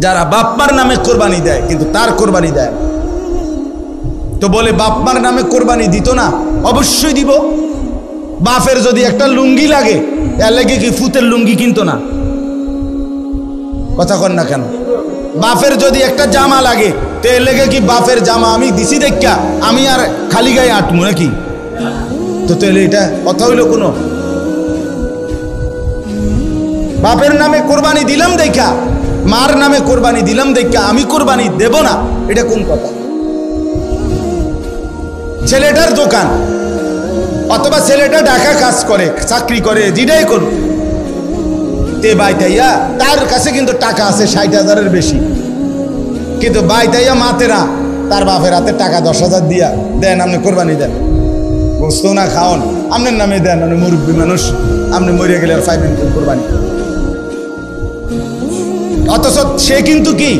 যারা বাপমার নামে কোরবানি দেয় কিন্তু তার কোরবানি দেয় না। তো বলে বাপমার নামে কোরবানি দিত না, অবশ্যই দিব। বাপের যদি একটা লুঙ্গি লাগে এর লেগে কি ফুতের লুঙ্গি কিনতো না? কথা কন না কেন? বাপের যদি একটা জামা লাগে তো এর লেগে কি বাপের জামা আমি দিছি দেখা আমি আর খালি গায়ে আটমু নাকি? তো তাহলে এটা কথা হইল কোনো? বাপের নামে কোরবানি দিলাম দেখা, মার নামে কোরবানি দিলাম দেখা আমি কোরবানি দেব না, এটা কোন কথা? ছেলেটার দোকান অথবা ছেলেটা ঢাকা কাজ করে, চাকরি করে, যেটাই করুক, তে বাইতাইয়া তার কাছে কিন্তু টাকা আছে 60,000-এর বেশি, কিন্তু বাইতাইয়া মাতে না, তার বাপের হাতে টাকা 10,000 দিয়া দেন, আপনি কোরবানি দেন, গোস্ত না খাওন, আপনার নামে দেন, আপনি মুরব্বী মানুষ, আপনি মরে গেলে আর পাইবেন কোরবানি। অথচ সে কিন্তু কি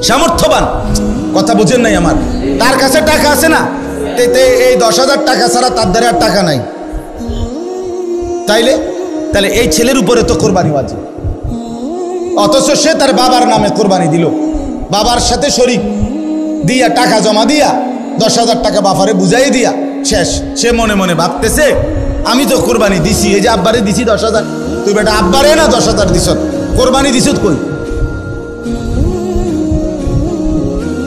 সামর্থ্যবান, কথা বুঝেন নাই আমার, তার কাছে টাকা আছে না, এই 10,000 টাকা ছাড়া তার দ্বারা আর টাকা নাই। তাহলে এই ছেলের উপরে তো কোরবানি ওয়াজিব। অথচ সে তার বাবার নামে কোরবানি দিল, বাবার সাথে শরীক দিয়া টাকা জমা দিয়া 10,000 টাকা বাবারে বুঝাই দিয়া শেষ। সে মনে মনে ভাবতেছে আমি তো কোরবানি দিছি, এই যে আব্বারে দিছি 10,000, তুই বেটা আব্বারে না 10,000 দিছ, কোরবানি দিছ কই?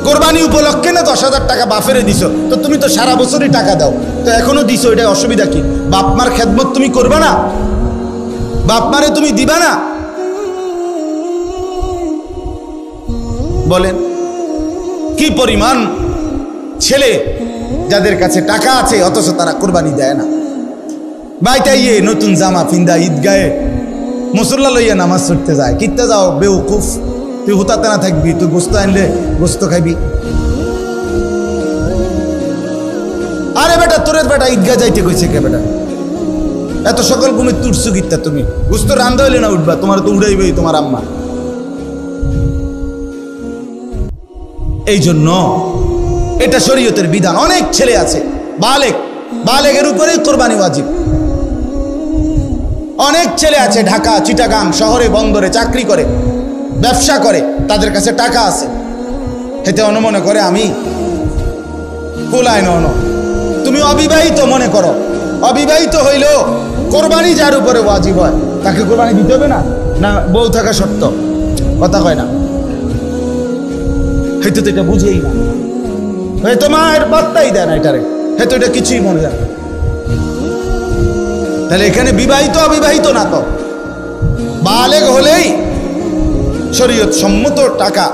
কোরবানি উপলক্ষে না 10,000 টাকা বাপেরে দিছ, তো তুমি তো সারা বছরই টাকা দাও, তো এখনো দিছো, এটা অসুবিধা কি? বাপমার খেদমত তুমি করবে না? বাপমারে তুমি দিবা না? বলেন কি পরিমাণ ছেলে যাদের কাছে টাকা আছে অথচ তারা কোরবানি দেয় না। বাইতাইয়ে নতুন জামা ফিন্দা ঈদগাহে মুসল্লা লইয়া নামাজ পড়তে যায়, কিত্তে যাও বেউকুফ, তুই হুতাতে না থাকবি, তুই গোস্ত আনলে গোস্ত খাইবি। আরে বেটা তোরের বেটা ঈদগাহ যাইতে কইছে কে বেটা? এত সকল ঘুমে তুটছু কিত্তা তুমি? গোস্ত রান্ধা হইলে না উঠবা, তোমার তো উড়াইবেই তোমার আম্মা। এই জন্য এটা শরীয়তের বিধান। অনেক ছেলে আছে বালেগের উপরেই কোরবানি ওয়াজিব। অনেক ছেলে আছে ঢাকা, চিটাগাং শহরে, বন্দরে চাকরি করে, ব্যবসা করে, তাদের কাছে টাকা আছে, হেতে মনে করে আমি কুলায় ন। তুমি অবিবাহিত মনে করো, অবিবাহিত হইলেও কোরবানি যার উপরে ওয়াজিব হয় তাকে কোরবানি দিতে হবে না? না বউ থাকা সত্য? কথা কয় না, হয়তো তো এটা বুঝেই না, হয়তো মায়ের বার্তাই দেয় না এটারে, হয়তো এটা কিছুই মনে যায়। তাহলে এখানে বিবাহিত অবিবাহিত না, তো বালেগ হলেই শরীয়ত সম্মত টাকা,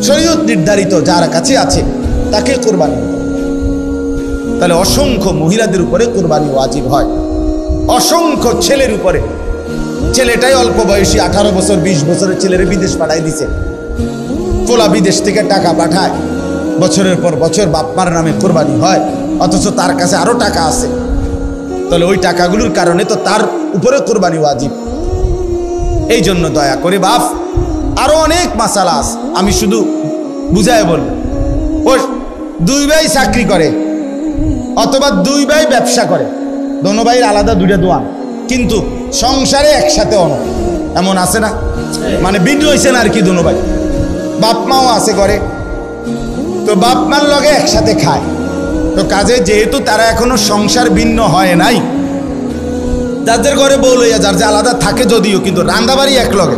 শরীয়ত নির্ধারিত যার কাছে আছে তাকে কোরবানি। তাহলে অসংখ্য মহিলাদের উপরে কোরবানি ওয়াজিব হয়, অসংখ্য ছেলের উপরে। ছেলেটাই অল্প বয়সী 18 বছর 20 বছরের ছেলেরে বিদেশ পাঠাই দিছে, পোলা বিদেশ থেকে টাকা পাঠায়, বছরের পর বছর বাপমার নামে কোরবানি হয়, অথচ তার কাছে আরো টাকা আছে। তাহলে ওই টাকাগুলোর কারণে তো তার উপরে কোরবানি ওয়াজিব। এই জন্য দয়া করে বাপ, আরো অনেক মাসালা আছে, আমি শুধু বুঝায় বলব। ও 2 ভাই চাকরি করে অথবা 2 ভাই ব্যবসা করে, দোনো ভাইয়ের আলাদা 2টা দোয়ান, কিন্তু সংসারে একসাথে এমন আছে না? মানে ভিন্ন হয়েছে না আর কি, দোনো ভাই বাপ মাও আছে করে, তো বাপ মার লগে একসাথে খায়। তো কাজে যেহেতু তারা এখনো সংসার ভিন্ন হয় নাই, যাদের ঘরে বউ লইয়া যার যে আলাদা থাকে যদিও, কিন্তু রান্দাবাড়ি এক লগে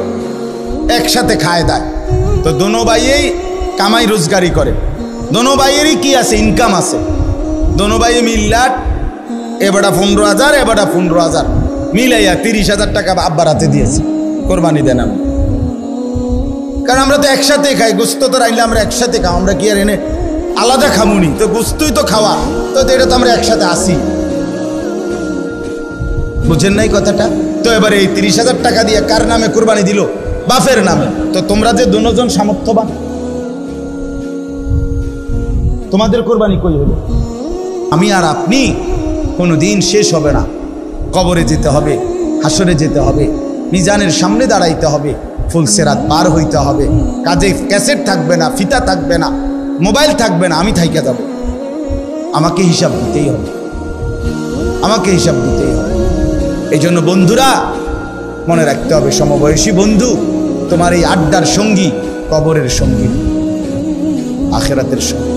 একসাথে খায় দেয়। তো দোনো ভাইয়েই কামাই রোজগারি করে, দোনো ভাইয়েরই কি আছে, ইনকাম আছে, দোনো ভাইয়ে মিল্লাট, এবারটা 15,000 এবারটা 15,000 মিলাইয়া 30,000 টাকা আব্বার হাতে দিয়েছি, কোরবানি দেন আমি। কারণ আমরা তো একসাথে খাই, গোস্ত তো রাইলে আমরা একসাথে খাও, আমরা কি আর এনে আলাদা খামুনি, তো গোস্তই তো খাওয়া, তো এটা তো আমরা একসাথে আসি। বুঝেন নাই কথাটা? তো এবারে এই 30,000 টাকা দিয়ে কার নামে কোরবানি দিল? বাপের নামে। তো তোমরা যে দুজন সামর্থ্যবান, তোমাদের কোরবানি কই হলো? আমি আর আপনি কোনোদিন শেষ হবে না, কবরে যেতে হবে, হাসরে যেতে হবে, মিজানের সামনে দাঁড়াইতে হবে, ফুলসেরাত পার হইতে হবে, কাজে ক্যাসেট থাকবে না, ফিতা থাকবে না, মোবাইল থাকবে না, আমি থাইকা যাব। আমাকে হিসাব দিতেই হবে, আমাকে হিসাব দিতেই হবে। এই জন্য বন্ধুরা মনে রাখতে হবে, সমবয়সী বন্ধু তোমার এই আড্ডার সঙ্গী কবরের সঙ্গী, আখিরাতের সঙ্গী।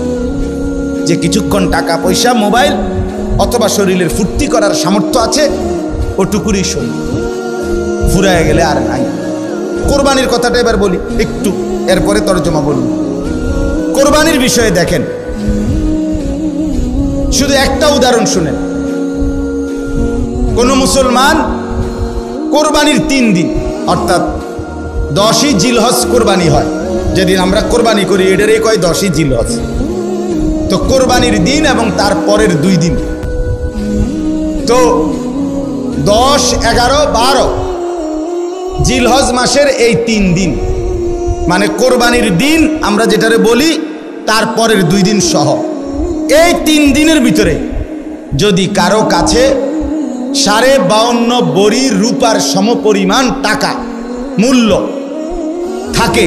যে কিছুক্ষণ টাকা পয়সা মোবাইল অথবা শরীরের ফুর্তি করার সামর্থ্য আছে ওটুকুরই সঙ্গী, ফুরায় গেলে আর নাই। কোরবানির কথাটা এবার বলি একটু, এরপরে তরজমা বলুন। কোরবানির বিষয়ে দেখেন, শুধু একটা উদাহরণ শুনেন। কোন মুসলমান কোরবানির 3 দিন অর্থাৎ 10ই জিলহজ কোরবানি হয়, যেদিন আমরা কোরবানি করি এটারই কয় 10ই জিলহজ। তো কোরবানির দিন এবং তার পরের 2 দিন, তো 10, 11, 12 জিলহজ মাসের এই 3 দিন, মানে কোরবানির দিন আমরা যেটারে বলি তার পরের 2 দিন সহ, এই 3 দিনের ভিতরে যদি কারো কাছে 52.5 বড়ি রূপার সমপরিমাণ টাকা মূল্য থাকে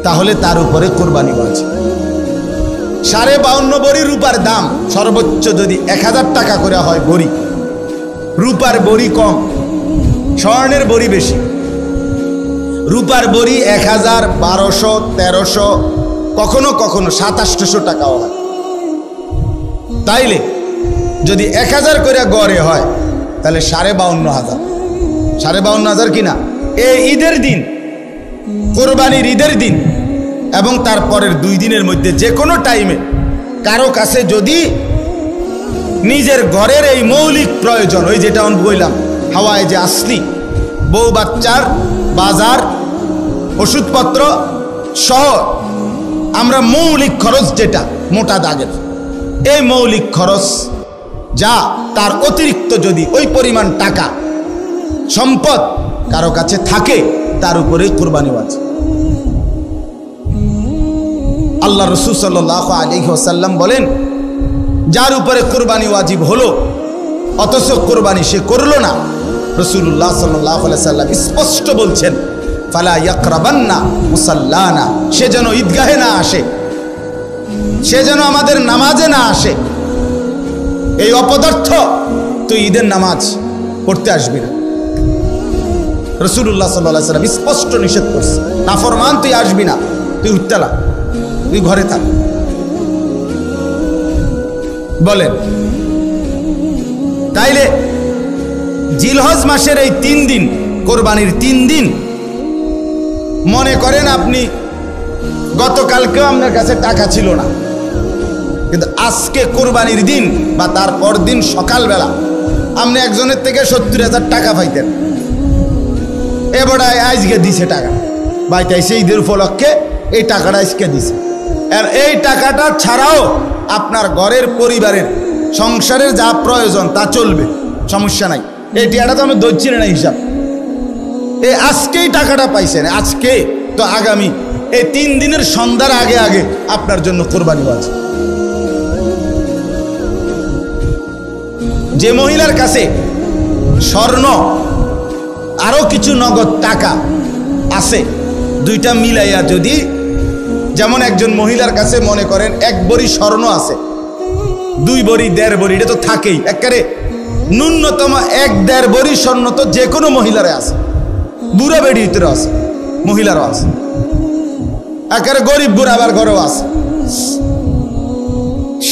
তাহলে তার উপরে কোরবানি ওয়াজিব। 52.5 বড়ি রূপার দাম সর্বোচ্চ যদি 1000 টাকা করে হয় বড়ি, রূপার বড়ি কম, স্বর্ণের বড়ি বেশি। রূপার বড়ি 1000, 1200, 1300, কখনো কখনো 2700 টাকাও হয়। তাইলে যদি 1000 করে গড়ে হয় তাহলে 52,500, 52,500 কিনা এই ঈদের দিন, কোরবানির ঈদের দিন এবং তারপরের 2 দিনের মধ্যে যে কোনো টাইমে কারো কাছে যদি নিজের ঘরের এই মৌলিক প্রয়োজন, ওই যেটা আমি বললাম হাওয়ায় যে আসলি, বউ বাচ্চার বাজার, ওষুধপত্র সহ আমরা মৌলিক খরচ যেটা মোটা দাগের, এই মৌলিক খরচ যা তার অতিরিক্ত যদি ওই পরিমাণ টাকা সম্পদ কারো কাছে থাকে তার উপরে কোরবানি ওয়াজিব। আল্লাহ রাসূল সাল্লাল্লাহু আলাইহি ওয়াসাল্লাম বলেন, যার উপরে কোরবানি ওয়াজিব হলো অথচ কোরবানি সে করলো না, রাসূলুল্লাহ সাল্লাল্লাহু আলাইহি ওয়াসাল্লাম স্পষ্ট বলছেন, ফালা ইয়াকরাবান্না মুসাল্লানা, সে যেন ঈদগাহে না আসে, সে যেন আমাদের নামাজে না আসে। এই অপদার্থ তুই ঈদের নামাজ পড়তে আসবি না। রাসূলুল্লাহ সাল্লাল্লাহু আলাইহি ওয়াসাল্লাম স্পষ্ট নিষেধ করছে, নাফরমান তুই আসবি না, তুই উঠতেলা, তুই ঘরে থাক। বলেন, তাইলে জিলহজ মাসের এই 3 দিন, কোরবানির 3 দিন, মনে করেন আপনি গতকালকেও আপনার কাছে টাকা ছিল না, কিন্তু আজকে কোরবানির দিন বা তার পর দিন সকালবেলা আপনি একজনের থেকে 70,000 টাকা পাইতেন, এবারে আজকে দিছে টাকা বাইতাইছে, ঈদের উপলক্ষে এই টাকাটা আজকে দিছে। আর এই টাকাটা ছাড়াও আপনার ঘরের পরিবারের সংসারের যা প্রয়োজন তা চলবে, সমস্যা নাই। এই টাকাটা তো আমি ধরছি না হিসাব, এই আজকেই টাকাটা পাইছেন, আজকে তো আগামী এই 3 দিনের সন্ধ্যার আগে আগে আপনার জন্য কোরবানি আছে। যে মহিলার কাছে স্বর্ণ আরো কিছু নগদ টাকা আছে, 2টা মিলাইয়া যদি, যেমন একজন মহিলার কাছে মনে করেন 1 বড়ি স্বর্ণ আছে, 2 বড়ি 1.5 বড়ি, এটা তো থাকেই, একেবারে ন্যূনতম 1-1.5 বড়ি স্বর্ণ তো যে কোনো মহিলারে আছে, বুড়া বেড়ির ভিতরে আছে, মহিলারও আছে, একেবারে গরিব বুড়া আবার ঘরেও আছে।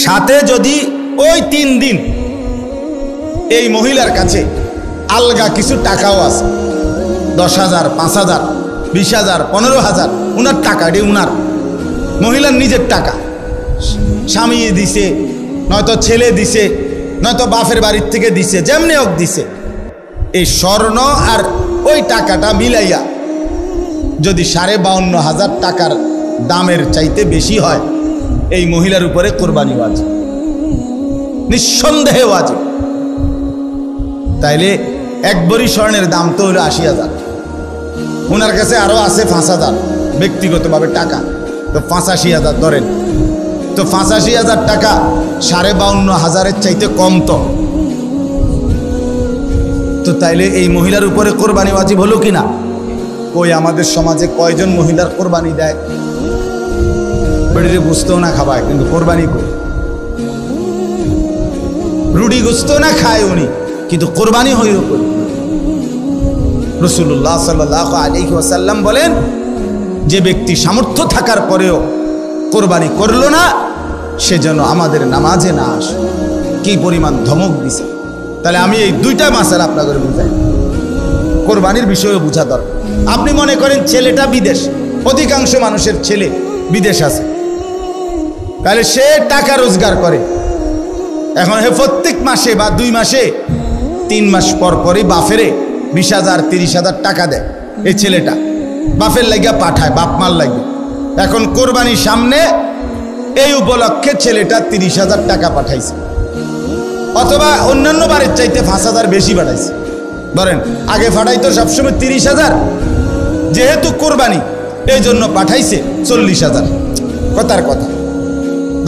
সাথে যদি ওই 3 দিন এই মহিলার কাছে আলগা কিছু টাকাও আছে, 10,000, 5,000, 20,000, 15,000, উনার টাকা, এটি উনার মহিলার নিজের টাকা, স্বামী দিছে, নয়তো ছেলে দিছে, নয়তো বাপের বাড়ির থেকে দিছে, যেমনি হোক দিছে, এই স্বর্ণ আর ওই টাকাটা মিলাইয়া যদি 52,500 টাকার দামের চাইতে বেশি হয়, এই মহিলার উপরে কোরবানি ওয়াজিব, নিঃসন্দেহে ওয়াজিব। তাইলে 1 বড়ি স্বর্ণের দাম তো হলো 80,000, ওনার কাছে আরো আছে 5,000 ব্যক্তিগতভাবে টাকা, তো 85,000 ধরেন, তো 85,000 টাকা 52,500-এর চাইতে কম, তো তাইলে এই মহিলার উপরে কোরবানি ওয়াজিব হলো কিনা? ওই আমাদের সমাজে কয়জন মহিলার কোরবানি দেয়? বেড়ে গুস্তও না খাবায় কিন্তু কোরবানি করে, রুটি গুস্ত না খায় উনি কিন্তু কোরবানি হইল। রাসূলুল্লাহ সাল্লাল্লাহু আলাইহি ওয়াসাল্লাম বলেন, যে ব্যক্তি সামর্থ্য থাকার পরেও কোরবানি করলো না, সে যেন আমাদের নামাজে না আসে। কি পরিমাণ ধমক দিছে! তাহলে আমি এই দুইটা মাসালা আপনাদের বুঝাই, কোরবানির বিষয়ে বোঝা দরকার। আপনি মনে করেন ছেলেটা বিদেশ, অধিকাংশ মানুষের ছেলে বিদেশ আছে, তাহলে সে টাকা রোজগার করে। এখন হে প্রত্যেক মাসে বা 2 মাসে 3 মাস পর পরই বাফেরে 20,000 30,000 টাকা দেয়। এই ছেলেটা বাফের লাগিয়া পাঠায়, বাপ মার লাগে। এখন কোরবানির সামনে এই উপলক্ষে ছেলেটা 30,000 টাকা পাঠাইছে, অথবা অন্যান্য বারের চাইতে 5,000 বেশি পাঠাইছে। ধরেন আগে পাঠাইতো সবসময় 30,000, যেহেতু কোরবানি এই জন্য পাঠাইছে 40,000। কথার কথা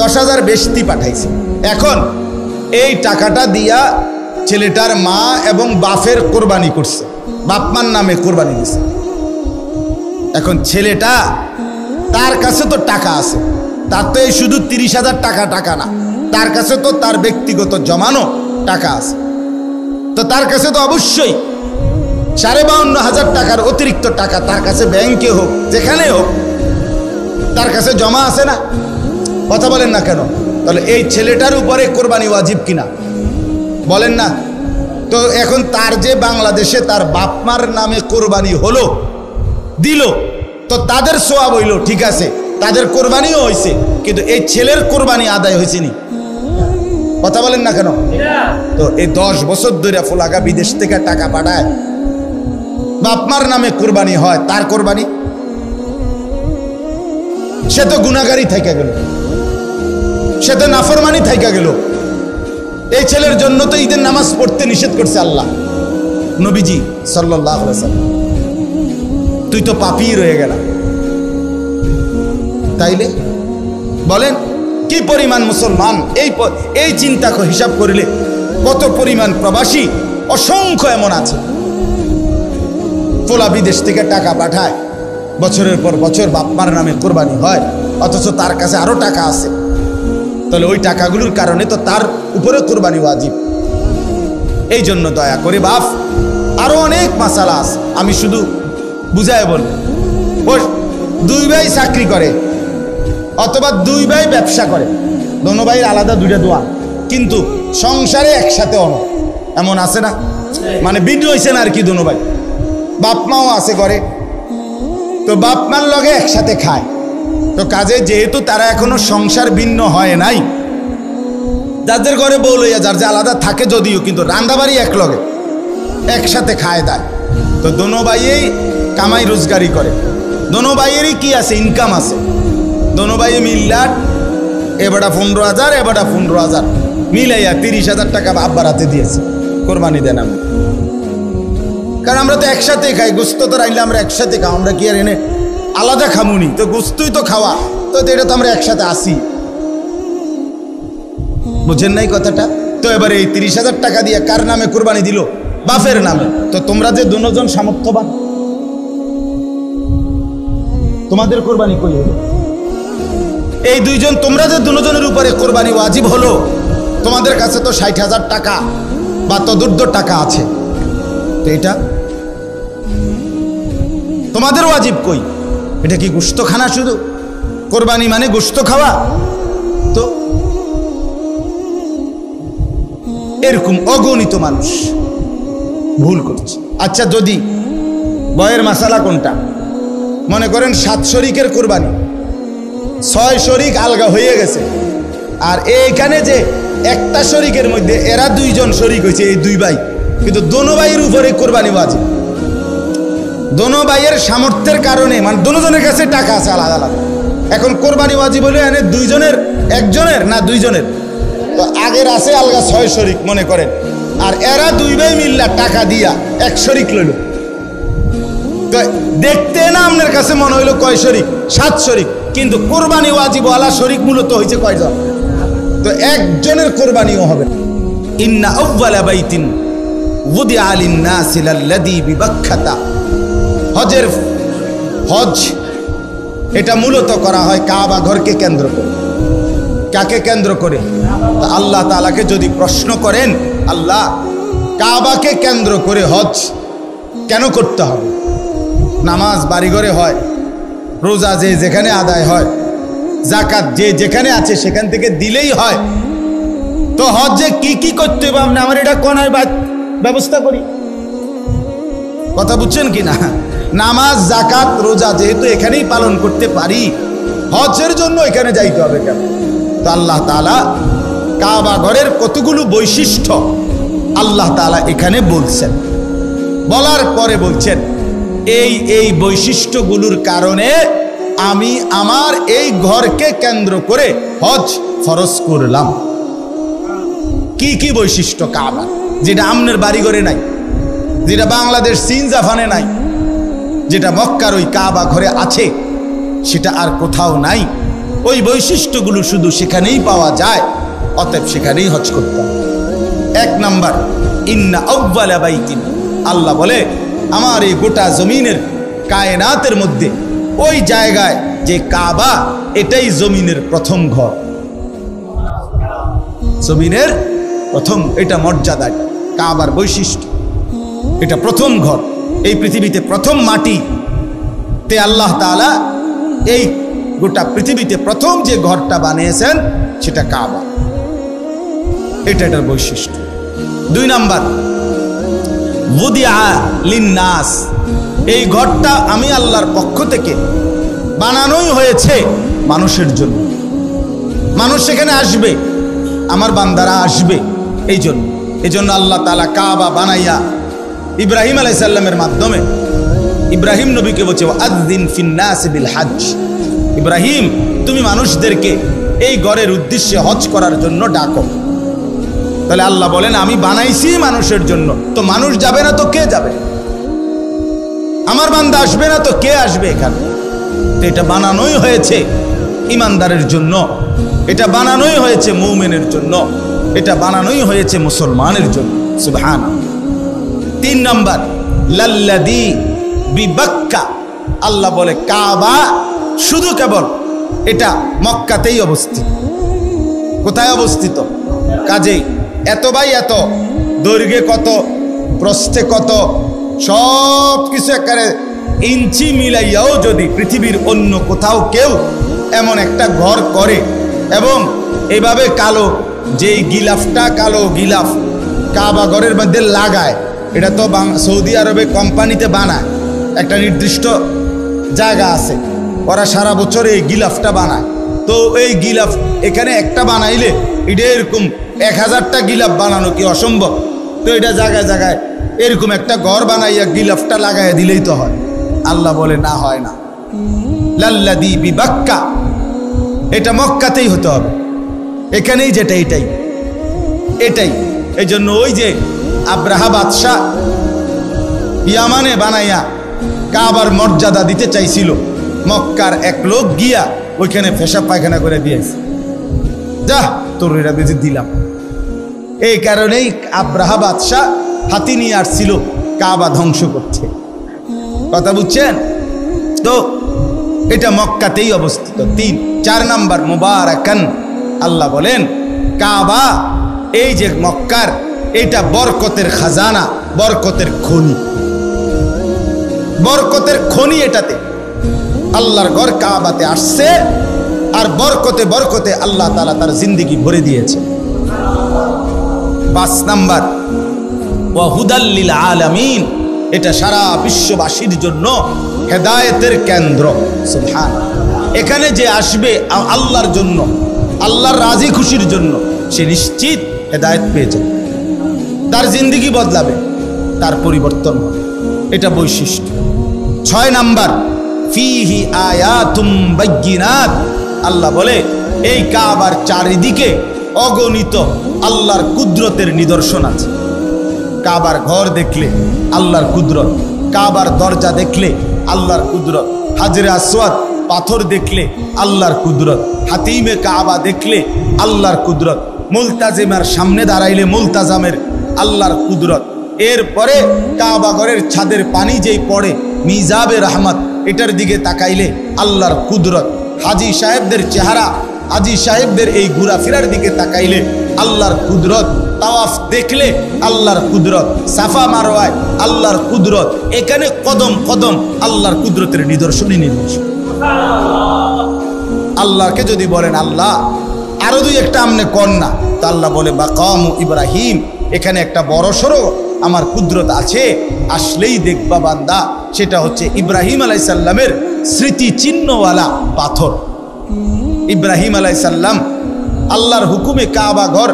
10,000 বেশি পাঠাইছে। এখন এই টাকাটা দিয়া ছেলেটার মা এবং বাপের কোরবানি করছে, বাপ মার নামে কোরবানি দিছে। এখন ছেলেটা, তার কাছে তো টাকা আছে, তার তো এই শুধু 30,000 টাকা না, তার কাছে তো তার ব্যক্তিগত জমানো টাকা আছে। তো তার কাছে তো অবশ্যই 52,500 টাকার অতিরিক্ত টাকা তার কাছে ব্যাংকে হোক যেখানে হোক তার কাছে জমা আছে না? কথা বলেন না কেন? তাহলে এই ছেলেটার উপরে কোরবানি ওয়াজিব কিনা বলেন না? তো এখন তার যে বাংলাদেশে তার বাপ মার নামে কোরবানি হলো, দিল, তো তাদের সওয়াব হইল, ঠিক আছে, তাদের কোরবানিও হয়েছে, কিন্তু এই ছেলের কোরবানি আদায় হয়েছে নি? কথা বলেন না কেন? তো এই 10 বছর ধরে ফোলাগা বিদেশ থেকে টাকা পাঠায়, বাপ মার নামে কোরবানি হয়, তার কোরবানি? সে তো গুনাহগারী থাইকা গেল, সে তো নাফরমানি থাইকা গেল। এই ছেলের জন্য তো ঈদের নামাজ পড়তে নিষেধ করছে আল্লাহ, নবীজি সাল্লাল্লাহু আলাইহি ওয়াসাল্লাম। তুই তো পাপী রয়ে গেল। তাইলে বলেন কি পরিমাণ মুসলমান, এই চিন্তা হিসাব করিলে কত পরিমাণ প্রবাসী অসংখ্য এমন আছে, পোলা বিদেশ থেকে টাকা পাঠায়, বছরের পর বছর বাপমার নামে কোরবানি হয়, অথচ তার কাছে আরো টাকা আছে। তাহলে ওই টাকাগুলোর কারণে তো তার উপরে কোরবানি ওয়াজিব। এই জন্য দয়া করে বাপ, আরো অনেক মাসালা আছে, আমি শুধু বুঝায় বল। ও 2 ভাই চাকরি করে অথবা 2 ভাই ব্যবসা করে, দোনো ভাইয়ের আলাদা 2টা দোয়া, কিন্তু সংসারে একসাথে এমন আছে না? মানে ভিন্ন হয়েছে না আর কি, দোনো ভাই বাপ মাও আছে ঘরে, তো বাপ মার লগে একসাথে খায়। তো কাজে যেহেতু তারা এখনো সংসার ভিন্ন হয় নাই, যাদের ঘরে বউ লইয়া যার যে আলাদা থাকে যদিও, কিন্তু রান্দাবাড়ি এক লগে একসাথে খায় দেয়। তো দোনো ভাইয়েই কামাই রোজগারি করে, দোনো ভাইয়েরই কি আছে, ইনকাম আছে। দোনো ভাই মিল্লা এবারটা 15,000, এবারটা 15,000 মিলাইয়া 30,000 টাকা আব্বার হাতে দিয়েছে, কোরবানি দেন আমি। কারণ আমরা তো একসাথে খাই, গোস্ত তো রাইলে আমরা একসাথে খাও, আমরা কি আর এনে আলাদা খামুনি? তো গোস্তই তো খাওয়া, তো এটা তো আমরা একসাথে আসি, বুঝেন নাই কথাটা? তো এবারে এই 30,000 টাকা দিয়ে কার নামে কোরবানি দিল? বাপের নামে। তো তোমরা যে দুজন সামর্থ্যবান, তোমাদের কোরবানি কই হলো? এই 2 জন, তোমরা যে 2 জনের উপরে কোরবানি ওয়াজিব হলো, তোমাদের কাছে তো 60,000 টাকা বা তদুর্ধ্ব টাকা আছে, তো এটা তোমাদের ওয়াজিব কই? এটা কি গোশত খানা? শুধু কোরবানি মানে গোশত খাওয়া? তো এরকম অগণিত মানুষ ভুল করছে। আচ্ছা, যদি বয়ের মাসালা কোনটা? মনে করেন 7 শরিকের কোরবানি, 6 শরিক আলগা হয়ে গেছে, আর এইখানে যে একটা শরিকের মধ্যে এরা 2 জন শরিক হয়েছে, এই 2 ভাই, কিন্তু দোনো ভাইয়ের উপরে কোরবানি ওয়াজিব। দোনো ভাইয়ের সামর্থ্যের কারণে, মানে দোনো জনের কাছে টাকা আছে আলাদা আলাদা, এখন কোরবানি ওয়াজিব হলে এনে 2 জনের, একজনের না 2 জনের, তো আগের আছে আলগা 6 শরিক মনে করেন, আর এরা 2 ভাই মিল্লা টাকা দিয়া 1 শরিক লইল। তো দেখতে না আপনার কাছে মনে হইলো কয় শরিক? 7 শরিক, কিন্তু কোরবানি ওয়াজিব ওয়ালা শরিক মূলত হয়েছে কয়জন? তো একজনের কোরবানিও হবে। ইন্না আউওয়ালা বাইতিন উদিআ লিন-নাসি লাল্লাযী বিবাক্কাতা, হজ এটা মূলত করা হয় কাবা ঘরকে কেন্দ্র করে। কাকে কেন্দ্র করে? আল্লাহ তাআলাকে যদি প্রশ্ন করেন, আল্লাহ কাবাকে কেন্দ্র করে হজ কেন করতে হবে? নামাজ বাড়িঘরে হয়, রোজা যে যেখানে আদায় হয়, জাকাত যে যেখানে আছে সেখান থেকে দিলেই হয়। তো হজ্জে কি কি করতে হবে আপনি আমার এটা কোনায় ব্যবস্থা করি। কথা বুঝছেন কি না? নামাজ জাকাত রোজা যেহেতু এখানেই পালন করতে পারি, হজ্জের জন্য এখানে যাইতে হবে কেন? তো আল্লাহ তাআলা কাবা ঘরের কতগুলো বৈশিষ্ট্য আল্লাহ তাআলা এখানে বলছেন। বলার পরে বলছেন এই এই বৈশিষ্ট্যগুলোর কারণে আমি আমার এই ঘরকে কেন্দ্র করে হজ ফরজ করলাম। কি কি বৈশিষ্ট্য কাবা, যেটা আমনের বাড়িঘরে নাই, যেটা বাংলাদেশ চীন জাপানে নাই, যেটা মক্কার ওই কাবা ঘরে আছে, সেটা আর কোথাও নাই। ওই বৈশিষ্ট্যগুলো শুধু সেখানেই পাওয়া যায়, অতএব সেখানেই হজ করতাম। 1 নাম্বার, ইন্না আউয়ালা বাইতিন, আল্লাহ বলে আমার এই গোটা জমিনের কায়নাতের মধ্যে ওই জায়গায় যে কাবা, এটাই জমিনের প্রথম ঘর। জমিনের প্রথম, এটা মর্যাদা, কাবার বৈশিষ্ট্য, এটা প্রথম ঘর। এই পৃথিবীতে প্রথম মাটি তে আল্লাহ তাআলা এই গোটা পৃথিবীতে প্রথম যে ঘরটা বানিয়েছেন সেটা কাবা, এটা এটার বৈশিষ্ট্য। 2 নাম্বার, ওয়াদিআ লিন্নাস, এই ঘরটা আমি আল্লাহর পক্ষ থেকে বানানোই হয়েছে মানুষের জন্য। মানুষ সেখানে আসবে, আমার বান্দারা আসবে, এই জন্য আল্লাহ তাআলা কাবা বানাইয়া ইব্রাহিম আলাইহিস সালামের মাধ্যমে ইব্রাহিম নবীকে বলছে আযযিন ফিন্নাস বিল হজ, ইব্রাহিম তুমি মানুষদেরকে এই ঘরের উদ্দেশ্যে হজ করার জন্য ডাকো। তাহলে আল্লাহ বলেন আমি বানাইছি মানুষের জন্য, তো মানুষ যাবে না তো কে যাবে? আমার বান্দা আসবে না তো কে আসবে এখানে? তো এটা বানানোই হয়েছে ইমানদারের জন্য, এটা বানানোই হয়েছে মুমিনের জন্য, এটা বানানোই হয়েছে মুসলমানের জন্য। সুবহানাল্লাহ। 3 নাম্বার, লাল্লাযী বিবাক্কা, আল্লাহ বলে কাবা শুধু কেবল এটা মক্কাতেই অবস্থিত। কোথায় অবস্থিত? কাজেই এত বাই এত, দৈর্ঘ্যে কত, প্রস্থে কত, সব কিছু একেবারে ইঞ্চি মিলাইয়াও যদি পৃথিবীর অন্য কোথাও কেউ এমন একটা ঘর করে এবং এইভাবে কালো যেই গিলাফটা, কালো গিলাফ কাবা ঘরের মধ্যে লাগায়, এটা তো সৌদি আরবে কোম্পানিতে বানায়, একটা নির্দিষ্ট জায়গা আছে, ওরা সারা বছর এই গিলাফটা বানায়। তো এই গিলাফ এখানে একটা বানাইলে এটা এরকম 1000টা গিলাফ বানানো কি অসম্ভব? তো এটা জায়গায় জায়গায় এরকম একটা ঘর বানাইয়া গিলাফটা লাগাইয়া দিলেই তো হয়। আল্লাহ বলে না, হয় না। লাল্লাযী বিবাক্কা, এটা মক্কাতেই হতে হবে, এখানেই যেটা এটাই এটাই। এই জন্য ওই যে আব্রাহা বাদশাহ ইয়ামানে বানাইয়া কাবার মর্যাদা দিতে চাইছিল, মক্কার এক লোক গিয়া ওইখানে পেশাব পায়খানা করে দিয়েছে, যা তোর এটা বেঁচে দিলাম। এই কারণেই আব্রাহা বাদশাহ হাতি নিয়ে আসছিল কাবা ধ্বংস করছে। কথা বুঝছেন তো? এটা মক্কাতেই অবস্থিত। 4 নাম্বার, মুবারাকান, আল্লাহ বলেন কাবা এই যে মক্কার, এটা বরকতের খাজানা, বরকতের খনি, বরকতের খনি। এটাতে আল্লাহর ঘর কাবাতে আসছে, আর বরকতে বরকতে আল্লাহ তাআলা তার জিন্দেগি ভরে দিয়েছে। 5 নাম্বার, ওয়া হুদাল লিল আলামিন, এটা সারা বিশ্ববাসীর জন্য হেদায়েতের কেন্দ্র। সুবহানাল্লাহ। এখানে যে আসবে আল্লাহর জন্য, আল্লাহর রাজি খুশির জন্য, সে নিশ্চিত হেদায়েত পেয়ে যাবে, তার জিন্দেগি বদলাবে, তার পরিবর্তন হবে, এটা বৈশিষ্ট্য। 6 নাম্বার, ফিহি আয়াতুম বাইয়িনাত, আল্লাহ বলে এই কাবার চারিদিকে অগণিত আল্লাহর কুদরতের নিদর্শন আছে। কাবার ঘর দেখলে আল্লাহর কুদরত, কাবার দরজা দেখলে আল্লাহর কুদরত, হাজরে আসওয়াদ পাথর দেখলে আল্লাহর কুদরত, হাতিমে কাবা দেখলে আল্লাহর কুদরত, মুলতাজিমের সামনে দাঁড়াইলে মুলতাজামের আল্লাহর কুদরত। এরপরে কাবা ঘরের ছাদের পানি যেই পড়ে মিজাবে রহমত, এটার দিকে তাকাইলে আল্লাহর কুদরত। হাজি সাহেবদের চেহারা হাজী সাহেবদের এই ঘোরাফেরার দিকে তাকাইলে আল্লাহর কুদরত, তাওয়াফ দেখলে আল্লাহর কুদরত, সাফা মারওয়ায় আল্লাহর কুদরত, এখানে কদম কদম আল্লাহর কুদরতের নিদর্শনই নিদর্শন। আল্লাহকে যদি বলেন আল্লাহ আরো দুই একটা আমনে কন্যা, তা আল্লাহ বলে মাকাম ইব্রাহিম, এখানে একটা বড় সড়ো আমার কুদরত আছে, আসলেই দেখবা বান্দা, সেটা হচ্ছে ইব্রাহিম আলাইহিস সালামের স্মৃতি চিহ্নওয়ালা পাথর। ইব্রাহিম আলাইহিস সালাম আল্লাহর হুকুমে কাবা ঘর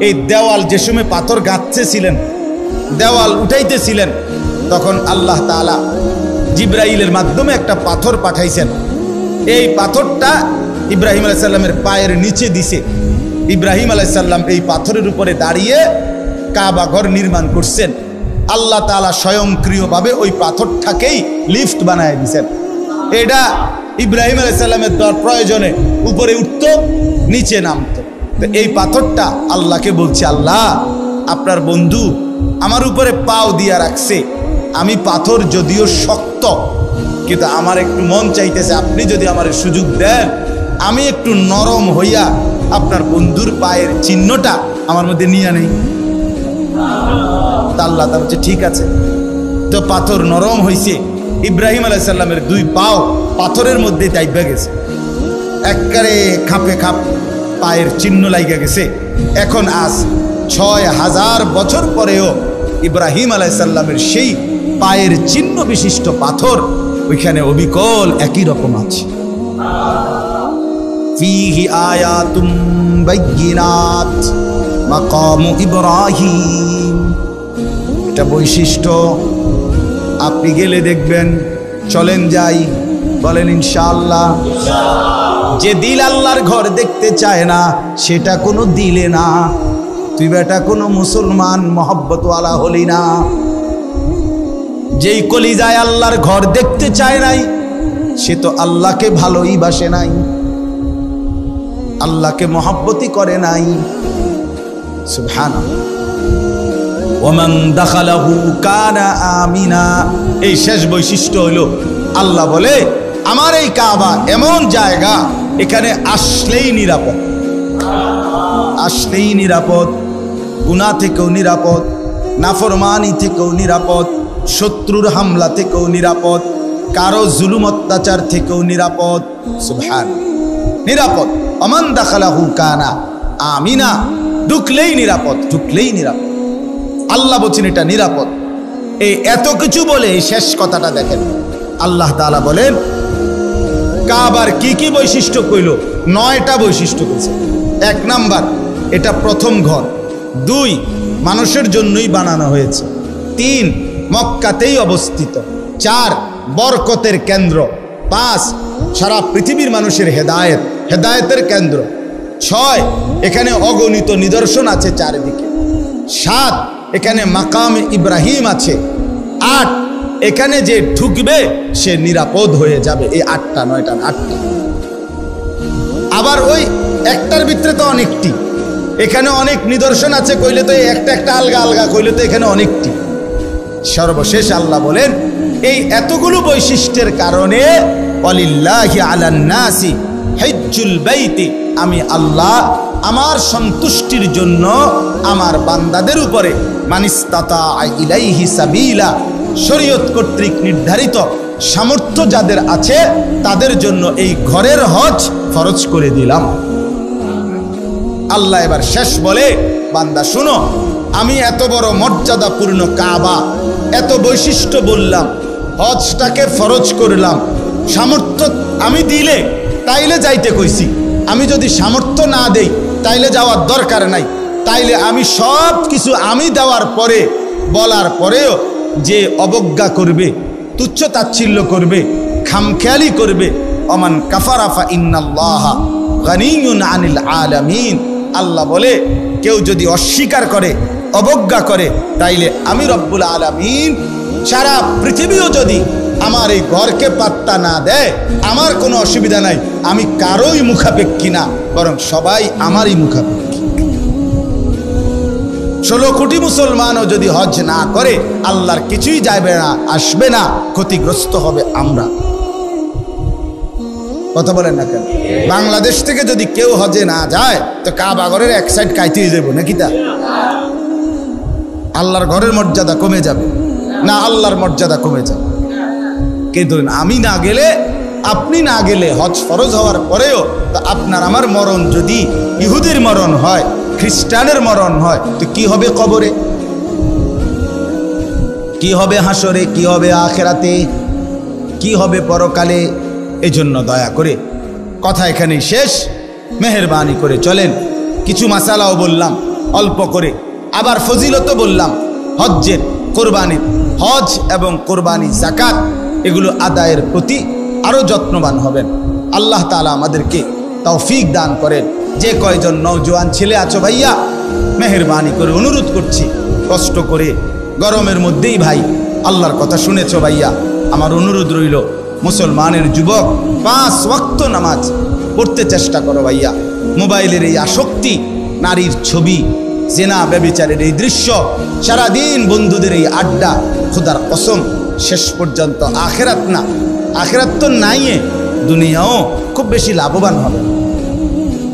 এই দেওয়াল যে সময় পাথর গাঁথতেছিলেন, দেওয়াল উঠাইতেছিলেন, তখন আল্লাহ তাআলা জিবরাইলের মাধ্যমে একটা পাথর পাঠাইছেন। এই পাথরটা ইব্রাহিম আলাইহিস সালামের পায়ের নিচে দিছে। ইব্রাহিম আলাইহিস সালাম এই পাথরের উপরে দাঁড়িয়ে কাবা ঘর নির্মাণ করছেন। আল্লাহ তাআলা স্বয়ংক্রিয়ভাবে ওই পাথরটাকেই লিফট বানায় দিয়েছেন। এটা ইব্রাহিম আলাইহিস সালামের প্রয়োজনে উপরে উঠতো, নিচে নামতো। তো এই পাথরটা আল্লাহকে বলছে, আল্লাহ আপনার বন্ধু আমার উপরে পাও দিয়া রাখছে, আমি পাথর যদিও শক্ত, কিন্তু আমার একটু মন চাইতেছে আপনি যদি আমার সুযোগ দেন, আমি একটু নরম হইয়া আপনার বন্ধুর পায়ের চিহ্নটা আমার মধ্যে নিয়ে নেই। আল্লাহ তা বলছে ঠিক আছে। তো পাথর নরম হইছে, ইব্রাহিম আলাইহিস সালামের দুই পাও পাথরের মধ্যে দাইবা গেছে, একবারে খাপে খাপ পায়ের চিহ্ন লাইগা গেছে। এখন আজ ৬,০০০ বছর পরেও ইব্রাহিম আলাইহিস সালামের সেই পায়ের চিহ্ন বিশিষ্ট পাথর ওইখানে অবিকল একই রকম আছে। ফীহি আয়াতুম বাইয়িনাত মাকামু ইব্রাহিম, এটা বৈশিষ্ট্য। আপনি গেলে দেখবেন, চলেন যাই, বলেন ইনশাআল্লাহ। যে দিল আল্লাহর ঘর দেখতে চায় না সেটা কোনো দিলে না, তুই বেটা কোনো মুসলমান মহব্বতওয়ালা হলি না। যেই কলিজায় আল্লাহর ঘর দেখতে চায় নাই সে তো আল্লাহকে ভালোই বাসে নাই, আল্লাহকে মহব্বতই করে নাই। সুবহানাল্লাহ। ওমান দাখালাহু কানা আমিনা, এই শেষ বৈশিষ্ট্য হলো আল্লাহ বলে আমার এই কাবা এমন জায়গা, এখানে আসলেই নিরাপদ, আসলেই নিরাপদ, গুনাহ থেকেও নিরাপদ, নাফরমানি থেকেও নিরাপদ, শত্রুর হামলা থেকেও নিরাপদ, কারো জুলুম অত্যাচার থেকেও নিরাপদ। সুবহানাল্লাহ, নিরাপদ। ওমান দাখালাহু কানা আমিনা, ঢুকলেই নিরাপদ, ঢুকলেই নিরাপদ। আল্লাহ বলছেন এটা নিরাপদ। এই এত কিছু বলে শেষ কথাটা দেখেন, আল্লাহ তাআলা বলেন কাবার কি কি বৈশিষ্ট্য কইল, 9টা বৈশিষ্ট্য কইছে। 1 নাম্বার, এটা প্রথম ঘর। 2, মানুষের জন্যই বানানো হয়েছে। 3, মক্কাতেই অবস্থিত। 4, বরকতের কেন্দ্র। 5, সারা পৃথিবীর মানুষের হেদায়েতের কেন্দ্র। 6, এখানে অগণিত নিদর্শন আছে চারিদিকে। 7, এখানে মাকাম ইব্রাহিম আছে। 8, এখানে যে ঢুকবে সে নিরাপদ হয়ে যাবে। এই 8টা 9টা 8টা। আবার ওই একটার ভিতরে তো অনেকটি, এখানে অনেক নিদর্শন আছে কইলে তো একটা একটা আলগা আলগা কইলে তো এখানে অনেকটি। সর্বশেষ আল্লাহ বলেন এই এতগুলো বৈশিষ্ট্যের কারণে ওয়ালিল্লাহি আলান নাসি হিজ্জুল বাইতি, আমি আল্লাহ আমার সন্তুষ্টির জন্য আমার বান্দাদের উপরে মানিস্তাতা ইলাইহি সাবিলা, শরীয়ত কর্তৃক নির্ধারিত সামর্থ্য যাদের আছে তাদের জন্য এই ঘরের হজ ফরজ করে দিলাম। আল্লাহ এবার শেষ বলে, বান্দা শুনো, আমি এত বড় মর্যাদাপূর্ণ কাবা, এত বৈশিষ্ট্য বললাম, হজটাকে ফরজ করলাম। সামর্থ্য আমি দিলে তাইলে যাইতে কইছি, আমি যদি সামর্থ্য না দেই তাইলে যাওয়ার দরকার নাই। তাইলে আমি সব কিছু আমি দেওয়ার পরে, বলার পরেও যে অবজ্ঞা করবে, তুচ্ছ তাচ্ছিল্য করবে, খামখেয়ালি করবে, ওমান কাফারা ফা ইন্নাল্লাহা গানিয়্যুন আনিল আলামিন, আল্লাহ বলে কেউ যদি অস্বীকার করে, অবজ্ঞা করে, তাইলে আমি রব্বুল আলামিন সারা পৃথিবীও যদি আমার এই ঘরকে পাত্তা না দেয় আমার কোনো অসুবিধা নাই, আমি কারোই মুখাপেক্ষী না, বরং সবাই আমারই মুখাপেক্ষী। 16 কোটি মুসলমানও যদি হজ না করে আল্লাহর কিছুই যাবে না, আসবে না, ক্ষতিগ্রস্ত হবে আমরা। কথা বলেন না কেন? বাংলাদেশ থেকে যদি কেউ হজে না যায় তো কাবা ঘরের এক সাইড কাইতেই যাবো নাকি? তা আল্লাহর ঘরের মর্যাদা কমে যাবে না? আল্লাহর মর্যাদা কমে যাবে। কিন্তু আমি না গেলে, আপনি না গেলে, হজ ফরজ হওয়ার পরেও তা আপনার আমার মরণ যদি ইহুদির মরণ হয়, খ্রিস্টানের মরণ হয়, তো কি হবে কবরে, কি হবে হাসরে, কি হবে আখেরাতে, কি হবে পরকালে? এজন্য দয়া করে কথা এখানেই শেষ। মেহেরবানি করে চলেন। কিছু মাসালাও বললাম অল্প করে, আবার ফজিলতও বললাম হজ্জের, কোরবানির। হজ এবং কোরবানি, যাকাত এগুলো আদায়ের প্রতি আরও যত্নবান হবেন। আল্লাহ তাআলা আমাদেরকে তৌফিক দান করেন। যে কয়জন নওজোয়ান ছেলে আছো ভাইয়া, মেহেরবানি করে অনুরোধ করছি, কষ্ট করে গরমের মধ্যেই ভাই আল্লাহর কথা শুনেছো ভাইয়া, আমার অনুরোধ রইল মুসলমানের যুবক 5 ওয়াক্ত নামাজ পড়তে চেষ্টা করো ভাইয়া। মোবাইলের এই আসক্তি, নারীর ছবি, জেনা ব্যভিচারের এই দৃশ্য, সারাদিন বন্ধুদের এই আড্ডা, খোদার কসম শেষ পর্যন্ত আখেরাত না, আখেরাত তো নাই, দুনিয়াও খুব বেশি লাভবান হবে,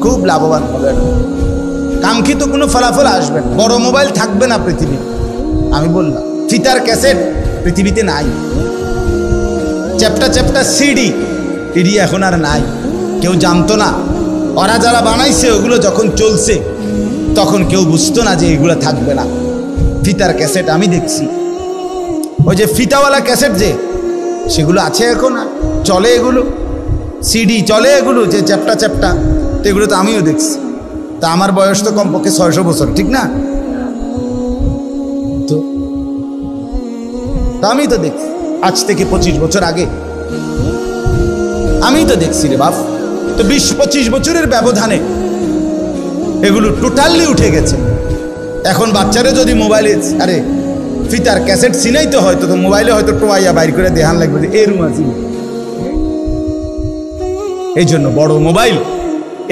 খুব লাভবান হবে। কাঙ্ক্ষিত কোনো ফলাফল আসবে না। বড় মোবাইল থাকবে না পৃথিবী, আমি বললাম। ফিতার ক্যাসেট পৃথিবীতে নাই, চ্যাপ্টা চ্যাপ্টা সিডি টিডি এখন আর নাই। কেউ জানতো না, ওরা যারা বানাইছে ওগুলো যখন চলছে তখন কেউ বুঝতো না যে এগুলো থাকবে না। ফিতার ক্যাসেট আমি দেখছি, ওই যে ফিতাওয়ালা ক্যাসেট যে, সেগুলো আছে এখন, চলে এগুলো, সিডি চলে এগুলো, যে চ্যাপ্টা চ্যাপ্টা, তো এগুলো তো আমিও দেখছি। তা আমার বয়স তো কমপক্ষে 600 বছর, ঠিক না? তো আমি তো দেখছি আজ থেকে 25 বছর আগে, আমি তো দেখছি রে বাপ। তো 20-25 বছরের ব্যবধানে এগুলো টোটালি উঠে গেছে। এখন বাচ্চারা যদি মোবাইলে, আরে ফিতার ক্যাসেট চিনাইতে হয় তো মোবাইলে হয়তো টোয়াইয়া বাইর করে দেখান লাগবে যে এরম আছে। এই জন্য বড় মোবাইল,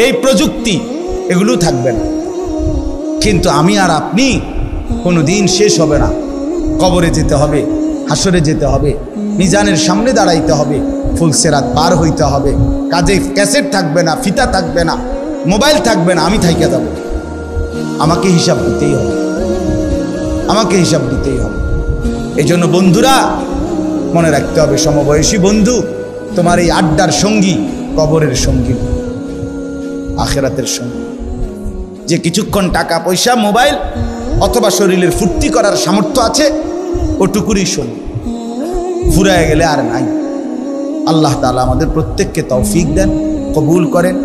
এই প্রযুক্তি এগুলো থাকবে না। কিন্তু আমি আর আপনি কোনো দিন শেষ হবে না। কবরে যেতে হবে, হাসরে যেতে হবে, মিজানের সামনে দাঁড়াইতে হবে, ফুলসেরাত পার হইতে হবে। কাজে ক্যাসেট থাকবে না, ফিতা থাকবে না, মোবাইল থাকবে না, আমি থাইকে যাব। আমাকে হিসাব দিতেই হবে, আমাকে হিসাব দিতেই হবে। এই জন্য বন্ধুরা মনে রাখতে হবে, সমবয়সী বন্ধু, তোমার এই আড্ডার সঙ্গী কবরের সঙ্গী, আখেরাতের সঙ্গী। যে কিছুক্ষণ টাকা পয়সা, মোবাইল অথবা শরীরের ফুর্তি করার সামর্থ্য আছে, ওটুকুরই সঙ্গী, ফুরায় গেলে আর নাই। আল্লাহ তাআলা আমাদের প্রত্যেককে তৌফিক দেন, কবুল করেন,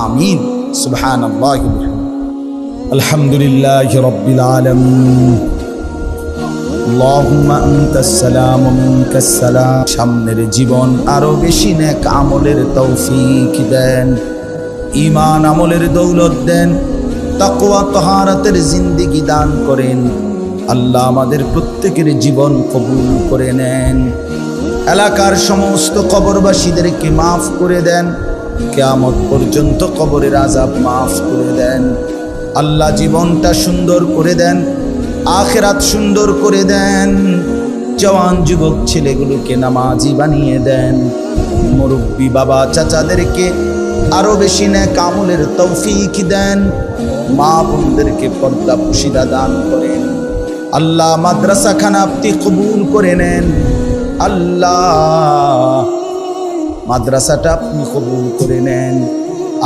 আমিন। সুবহানাল্লাহি ওয়া বিহামদিহি, আলহামদুলিল্লাহি রাব্বিল আলামিন, আল্লাহুম্মা আনতাস সালাম ওয়া মিনকাস সালাম। সামনের জীবন আরো বেশি নেক আমলের তৌফিক দেন, ঈমান আমলের দৌলত দেন, তাকওয়া তাহারাতের জিন্দেগি দান করেন। আল্লাহ আমাদের প্রত্যেকের জীবন কবুল করে নেন। এলাকার সমস্ত কবরবাসীদেরকে মাফ করে দেন, কিয়ামত পর্যন্ত কবরের আযাব মাফ করে দেন। আল্লাহ জীবনটা সুন্দর করে দেন, আখিরাত সুন্দর করে দেন। জওয়ান যুবক ছেলেগুলোকে নামাজি বানিয়ে দেন। মুরব্বী বাবা চাচাদেরকে আরো বেশি নেক আমলের তৌফিক দেন। মা বোনদেরকে পর্দা পুশিদা দান করেন। আল্লাহ মাদ্রাসাখানা আপনি কবুল করে নেন। আল্লাহ মাদ্রাসাটা আপনি কবুল করে নেন।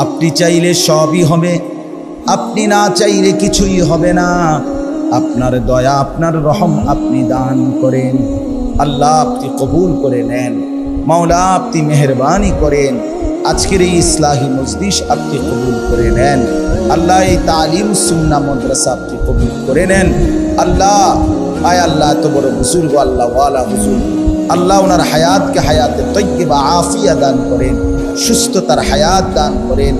আপনি চাইলে সবই হবে, আপনি না চাইলে কিছুই হবে না। আপনার দয়া, আপনার রহম আপনি দান করেন। আল্লাহ আপনি কবুল করে নেন। মাওলা আপনি মেহেরবানি করেন। আজকের এই ইসলাহি মজলিস আপনি কবুল করে নেন। আল্লাহ এই তালিম সুন্নাহ মাদ্রাসা আপনি কবুল করে নেন। আল্লাহ আয় আল্লাহ এত বড় বুজুর্গ আল্লাহ ওয়ালা হুজুর, আল্লাহ ওনার হায়াতকে হায়াতে তৈয়্যিবা আফিয়া দান করেন, সুস্থতার হায়াত দান করেন।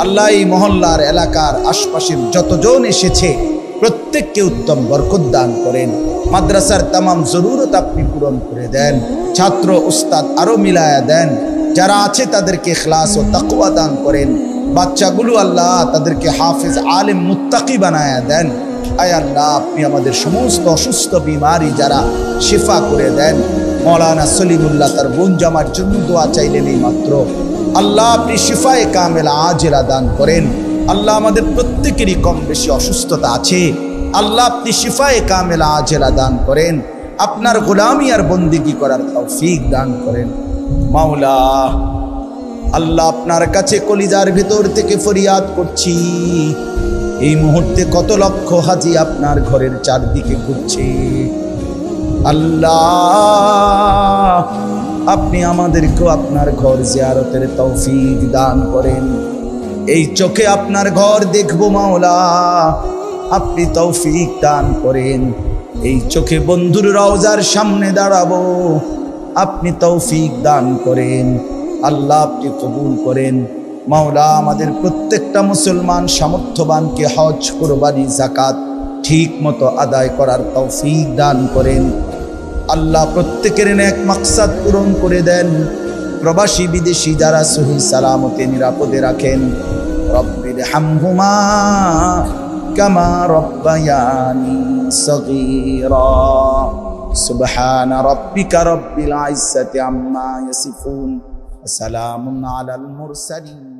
আল্লাহ এই মহল্লার এলাকার আশপাশের যতজন এসেছে প্রত্যেককে উত্তম বরকত দান করেন। মাদ্রাসার তামাম জরুরত আপনি পূরণ করে দেন। ছাত্র উস্তাদ আরো মিলায়া দেন। যারা আছে তাদেরকে ইখলাস ও তাকওয়া দান করেন। বাচ্চাগুলো আল্লাহ তাদেরকে হাফেজ আলেম মুত্তাকি বানায়া দেন। আয় আল্লাহ আপনি আমাদের সমস্ত অসুস্থ বিমারি যারা শিফা করে দেন। মৌলানা সলিমুল্লাহ তার বোন জামার জন্য দোয়া চাইলেন এই মাত্র। আল্লাহ আপনি শিফায়ে কামেলা আজেলা দান করেন। আল্লাহ আমাদের প্রত্যেকেরই কম বেশি অসুস্থতা আছে, আল্লাহ আপনি শিফায়ে কামেলা আজেলা দান করেন, আপনার গোলামি আর বন্দিগি করার তৌফিক দান করেন। মাওলা আল্লাহ আপনার কাছে কলিজার ভেতর থেকে ফরিয়াদ করছি, এই মুহূর্তে কত লক্ষ হাজি আপনার ঘরের চারদিকে ঘুরছে। আল্লাহ আপনি আমাদেরকেও আপনার ঘর জিয়ারতের তৌফিক দান করেন। এই চোখে আপনার ঘর দেখবো মাওলা, আপনি তৌফিক দান করেন। এই চোখে বন্ধুর রওজার সামনে দাঁড়াবো, আপনি তৌফিক দান করেন। আল্লাহ আপনি কবুল করেন। মাওলা আমাদের প্রত্যেকটা মুসলমান সামর্থ্যবানকে হজ, কুরবানি, যাকাত ঠিক মতো আদায় করার তৌফিক দান করেন। আল্লাহ প্রত্যেকের নেক মাকসাদ পূরণ করে দেন। প্রবাসী বিদেশি যারা সহি সালামতে নিরাপদে রাখেন, রব্বির হামহুমা কামা রব্বায়ানি সগীরা। সুবহানা রাব্বিকা রব্বিল ইজ্জাতি আম্মা ইয়াসিফুন, সালামুন আলাল মুরসালিন।